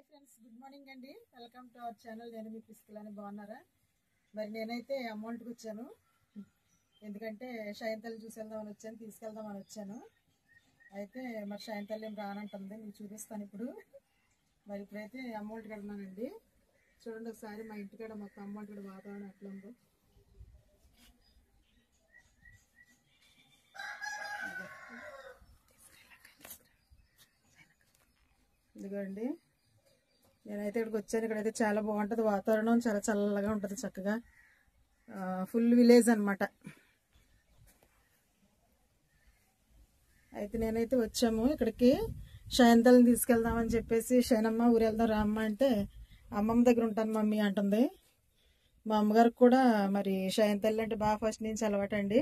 Friends, good morning అండి. Welcome to our channel. నేను మీ పిస్కిలని బాగున్నారా? మరి నేనైతే అమౌంట్కి వచ్చాను, ఎందుకంటే షాయంతల్లి చూసి వెళ్దామని వచ్చాను, తీసుకెళ్దామని వచ్చాను. అయితే మరి షాయంతల్లి ఏం రానంటుంది, మీకు చూపిస్తాను ఇప్పుడు. మరి ఇప్పుడైతే అమౌంట్కి వెళ్తున్నానండి. చూడండి ఒకసారి మా ఇంటికాడ మొత్తం అమౌంట్ కూడా వాతావరణం ఎట్లా ఉందో. ఇదిగోండి, నేనైతే ఇక్కడికి వచ్చాను. ఇక్కడైతే చాలా బాగుంటుంది వాతావరణం, చాలా చల్లగా ఉంటుంది, చక్కగా ఫుల్ విలేజ్ అనమాట. అయితే నేనైతే వచ్చాము ఇక్కడికి షాయంతల్ని తీసుకెళ్దామని చెప్పేసి, షైనమ్మ ఊరు వెళ్దాం రామ్మ అంటే, అమ్మమ్మ దగ్గర ఉంటాను మమ్మీ అంటుంది. మా అమ్మగారికి కూడా మరి షాయంతల్లి అంటే బాగా ఫస్ట్ నుంచి అలవాటండి.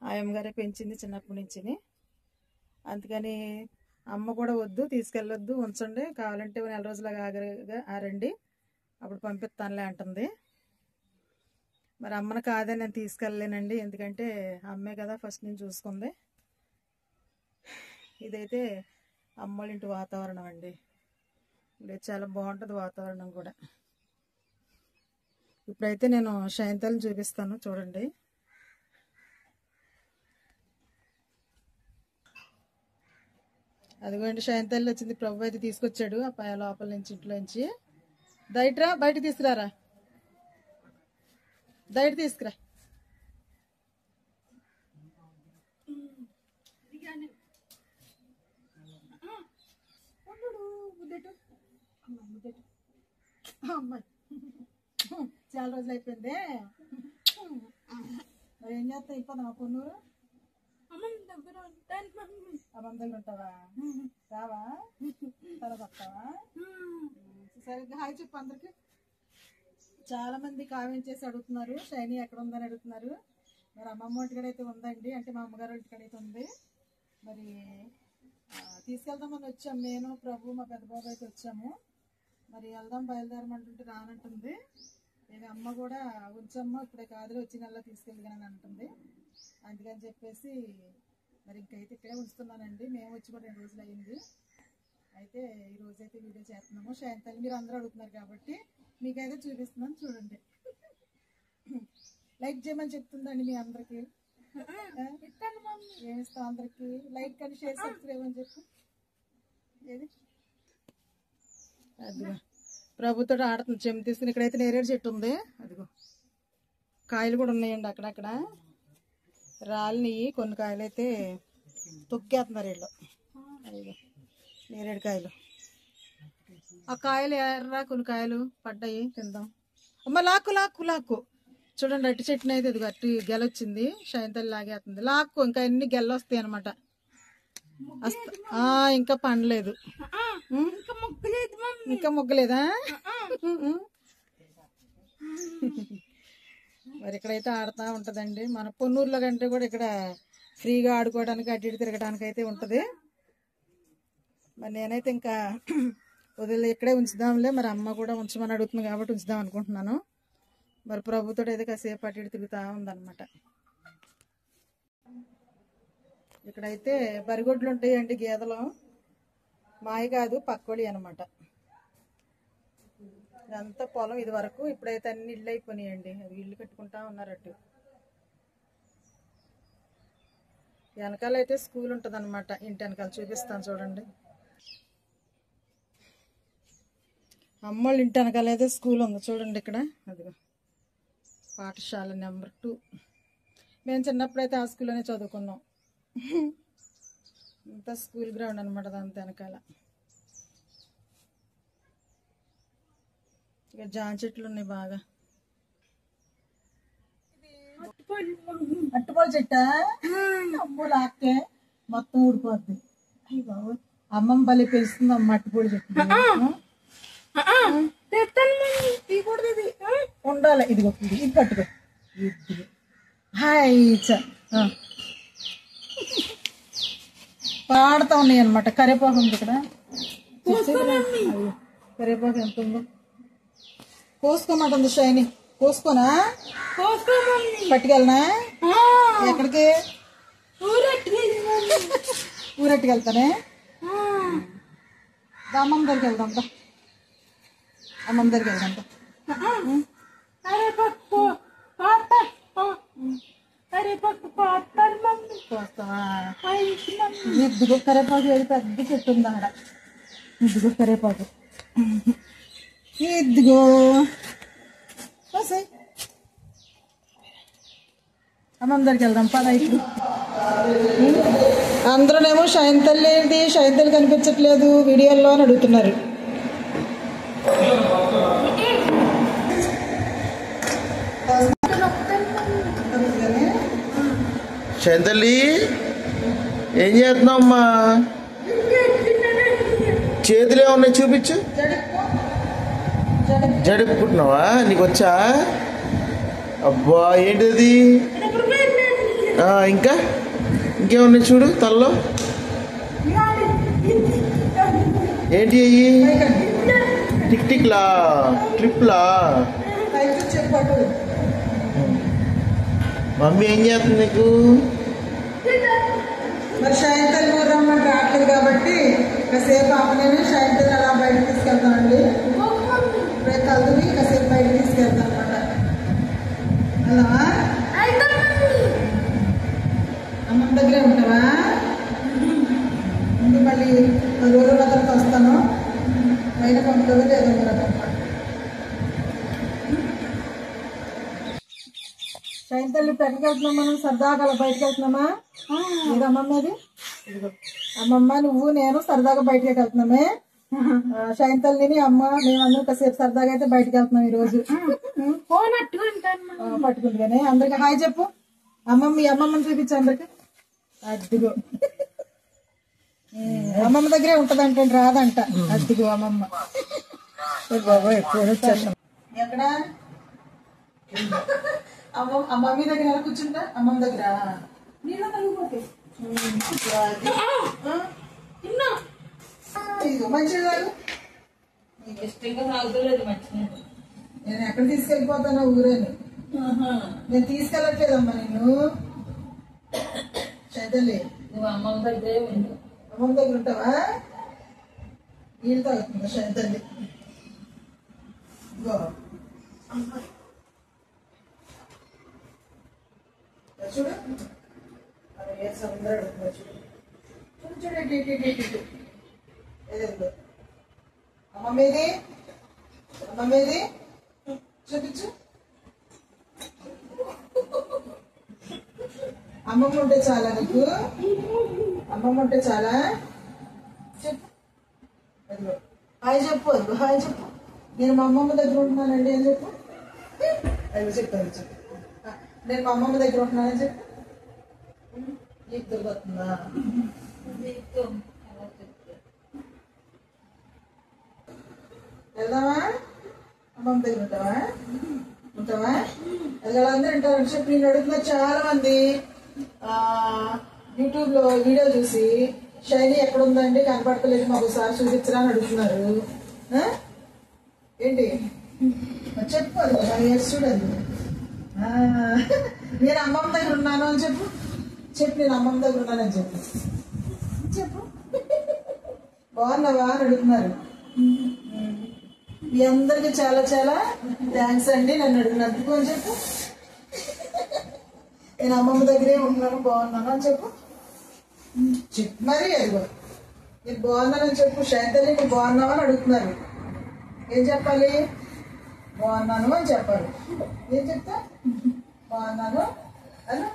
ఆ అమ్మగారే పెంచింది చిన్నప్పటి నుంచి. అందుకని అమ్మ కూడా వద్దు, తీసుకెళ్ళొద్దు, ఉంచండి, కావాలంటే నెల రోజులుగా ఆరండి, అప్పుడు పంపిస్తానులే అంటుంది. మరి అమ్మను కాదే నేను తీసుకెళ్ళలేనండి, ఎందుకంటే అమ్మే కదా ఫస్ట్ నుంచి చూసుకుంది. ఇదైతే అమ్మోళ్ళ ఇంటి వాతావరణం అండి. ఇది చాలా బాగుంటుంది వాతావరణం కూడా. ఇప్పుడైతే నేను షాయంతల్ని చూపిస్తాను, చూడండి. అదిగోండి షాయంతల్లి వచ్చింది. ప్రభు అయితే తీసుకొచ్చాడు ఆ పై లోపల నుంచి, ఇంట్లోంచి. దయట్రా, బయట తీసుకురారా, దయట తీసుకురా. అమ్మాయి చాలా రోజులు అయిపోయింది. మరి ఏం చేస్తా, అయిపోదా మా పొన్నూరు? అమ్మమ్మ దగ్గర ఉంటావా? రావా? తర్వాత వస్తావా? సరిగ్గా హాయ్ చెప్పు అందరికి. చాలా మంది కామెంట్ చేసి అడుగుతున్నారు, షైనీ ఎక్కడ ఉందని అడుగుతున్నారు. మరి అమ్మమ్మ ఇంటికాడ అయితే ఉందండి, అంటే మా అమ్మగారు ఇంటికాడ అయితే ఉంది. మరి తీసుకెళ్దామని వచ్చాము, నేను ప్రభు మా పెద్ద బాబు అయితే వచ్చాము. మరి వెళ్దాం బయలుదేరమంటుంటే రానంటుంది. నేను అమ్మ కూడా ఉంచమ్మ, ఇప్పుడే కాదులే వచ్చి నెలలో తీసుకెళ్ళగానని అంటుంది. అందుకని చెప్పేసి మరి ఇంకైతే ఇక్కడే ఉంచుతున్నానండి. మేము వచ్చి కూడా 2 రోజులు అయ్యింది. అయితే ఈ రోజైతే వీడియో చేస్తున్నాము. షాయంతల్లి మీరు అందరూ అడుగుతున్నారు కాబట్టి మీకైతే చూపిస్తున్నాను, చూడండి. లైక్ చేయమని చెప్తుందండి మీ అందరికి. ఏమిస్తాం అందరికి? లైక్ అని, షేర్, సబ్స్క్రైబ్ అని చెప్పి. ఏది అదిగో ప్రభుతో ఆడుతుంది, చెమ్మ తీసుకుని. ఇక్కడైతే నేరేడు చెట్టు ఉంది, అదిగో కాయలు కూడా ఉన్నాయండి అక్కడక్కడ. రాలిని కొన్ని కాయలు అయితే తొక్కేస్తున్నారు వీళ్ళు. అదిగో నేరేడు కాయలు. ఆ కాయలు ఎర్ర కొన్ని కాయలు పడ్డాయి, తిందాం. అమ్మ లాక్కు లాక్కు లాక్కు. చూడండి అట్టి చెట్టుని అయితే ఇదిగో అట్టి గెలొచ్చింది. షాయంతల్లి లాగేస్తుంది, లాక్కు. ఇంకా అన్ని గెల్లొస్తాయి అనమాట. ఇంకా పండలేదు, ఇంకా మొగ్గలేదా? మరి ఇక్కడైతే ఆడుతూ ఉంటుందండి. మన పొన్నూరులో కంటే కూడా ఇక్కడ ఫ్రీగా ఆడుకోవడానికి, అటు ఇటు తిరగడానికి అయితే ఉంటుంది. మరి నేనైతే ఇంకా వదిలే ఇక్కడే ఉంచుదాంలే, మరి అమ్మ కూడా ఉంచమని అడుగుతుంది కాబట్టి ఉంచుదాం అనుకుంటున్నాను. మరి ప్రభుతో అయితే కాసేపు అటు ఇటు తిరుగుతూ ఉందన్నమాట. ఇక్కడైతే బరిగొడ్లు ఉంటాయండి, గేదెలు. మాయ కాదు, పక్కోడి అనమాట. ఇదంతా పొలం ఇది వరకు. ఇప్పుడైతే అన్ని ఇళ్ళు అయిపోయినాయండి, అది ఇల్లు కట్టుకుంటా ఉన్నారట్టు. వెనకాల అయితే స్కూల్ ఉంటుంది అనమాట, ఇంటి వెనకాల చూపిస్తాను చూడండి. అమ్మోళ్ళ ఇంటి వెనకాల అయితే స్కూల్ ఉంది చూడండి ఇక్కడ. అదిగో పాఠశాల నెంబర్ 2. మేము చిన్నప్పుడైతే ఆ స్కూల్లోనే చదువుకున్నాం. అంతా స్కూల్ గ్రౌండ్ అనమాట దాంతో వెనకాల. ఇక జామ చెట్లు ఉన్నాయి బాగా. అట్టుపొడి చెట్ట అమ్మ లాక్కే మొత్తం ఊడిపోద్ది. అమ్మమ్మ బలి పెంచుతుంది అమ్మ అట్టుపొడి చెట్టు. ఉండాలి. ఇదిగో ఇది పట్టుకో. హాయ్ పాడుతూ ఉన్నాయి అనమాట. కరివేపాకు ఉంది ఇక్కడ. కరివేపాకు ఎంత ఉందో కోసుకోమంటుంది షైని. కోసుకోనా? పట్టుకెళ్ళనా? ఎక్కడికి? ఊరెట్టుకెళ్తానే. అమ్మమ్మ దగ్గరికి వెళ్దాం. అమ్మమ్మ దగ్గరికి వెళ్దాం. ఇదిగో కరేపాకు ఏది పెద్ద చెట్టు ఉంది ఆడ. ఇదిగో కరేపాకు, ఇదిగో అమ్మమ్మ దగ్గరికి వెళ్దాం పద. ఇప్పుడు అందరూనేమో శైంతల్లి ఏంటి, శైంతల్లి కనిపించట్లేదు వీడియోల్లో అని అడుగుతున్నారు. శైంతల్లి ఏం చేస్తున్నావమ్మా? చేతులు ఏమన్నాయి చూపించు. జడుపుకుంటున్నావా? నీకు వచ్చా? అబ్బా ఏంటిది? ఇంకా ఇంకేమున్నాయి చూడు తలలో. ఏంటి అయ్యి? టిక్ టిక్లా, ట్రిప్లా? మమ్మీ ఏం చేస్తుంది నీకు? మరి సాయంత్రం రమ్మంటే రావట్లేదు కాబట్టి కాసేపు ఆపలేని సాయంత్రం అలా బయటకు తీసుకెళ్తామండి. ఇప్పుడే కలుదుని కాసేపు బయటకు తీసుకెళ్తాం అనమాట. అలా అమ్మమ్మ దగ్గరే ఉంటావా? ముందు మళ్ళీ 10 రోజుల తర్వాత వస్తాను. పైన పంపుతుందో లేదో అనమాట. సాయంత్రం పెద్దకి వెళ్తున్నాం మనం, సరదాగా అలా బయటకు వెళ్తున్నామా? ఇది అమ్మమ్మది. అమ్మమ్మ నువ్వు నేను సరదాగా బయటకి వెళ్తున్నామే. సాయంత్రం అమ్మ మేమందరం కాసేపు సరదాగా అయితే బయటకు వెళ్తున్నాం ఈ రోజు. పట్టుకుంటుగానే అందరికి హాయ్ చెప్పు. అమ్మమ్మ ఈ అమ్మమ్మని చూపించు అందరికి. అద్దుగో అమ్మమ్మ దగ్గరే ఉంటదంటే రాదంట. అద్దుగో అమ్మమ్మ. బాబా ఎప్పుడు వచ్చేస్తాం. ఎక్కడ అమ్మమ్మ దగ్గర ఎలా కూర్చుంటా? అమ్మమ్మ దగ్గర నీళ్ళ తగ్గిపోతే మంచిగా నేను ఎక్కడ తీసుకెళ్ళిపోతాను ఊరేని. నేను తీసుకెళ్ళట్లేదమ్మా నిన్ను. చదలే అమ్మమ్మ దగ్గర ఉంటావా? నీళ్ళు తాగుతుందా చదల్లి? చూడు అమ్మమ్మేది, అమ్మమ్మేది చూపించు. అమ్మమ్మ ఉంటే చాలా నీకు? అమ్మమ్మ ఉంటే చాలా? చెప్పు. అదిగో హాయ్ చెప్పు. అదిగో హాయ్ చెప్పు. నేను మా అమ్మమ్మ దగ్గర ఉంటున్నానండి అని చెప్పు. అదిగో చెప్పాను చెప్పు. నేను మా అమ్మమ్మ దగ్గర ఉంటున్నానని చెప్పు. నీకు దొరుకుతుందా? వెళ్దామా? అమ్మమ్మ దగ్గర ఉంటావా? అది అందరూ ఉంటారని చెప్పి నేను అడుగుతున్నారు చాలా మంది. యూట్యూబ్ లో వీడియో చూసి షైనీ ఎక్కడ ఉందండి కనపడతలేదు మాకు ఒకసారి చూపించరా అని అడుగుతున్నారు. ఏంటి చెప్పు. అది చూడండి. నేను అమ్మమ్మ దగ్గర ఉన్నాను అని చెప్పు. నేను అమ్మమ్మ దగ్గర ఉన్నానని చెప్పు. బాగున్నావా అని అడుగుతున్నారు. మీ అందరికి చాలా చాలా థ్యాంక్స్ అండి నన్ను అడిగినందుకు అని చెప్పు. నేను అమ్మమ్మ దగ్గరే ఉంటున్నాను, బాగున్నాను అని చెప్పు. మరి అదిగో నీకు బాగున్నానని చెప్పు. శైతల్లి నువ్వు బాగున్నావు అని అడుగుతున్నారు. ఏం చెప్పాలి? బాగున్నాను అని చెప్పాలి. ఏం చెప్తా? బాగున్నాను అని.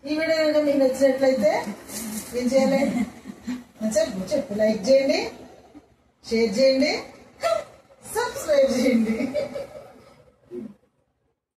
ఈ వీడియో మీకు నచ్చినట్లయితే ఏం చేయాలి? చెప్పు లైక్ చేయండి, షేర్ చేయండి, సబ్స్క్రైబ్ చేయండి.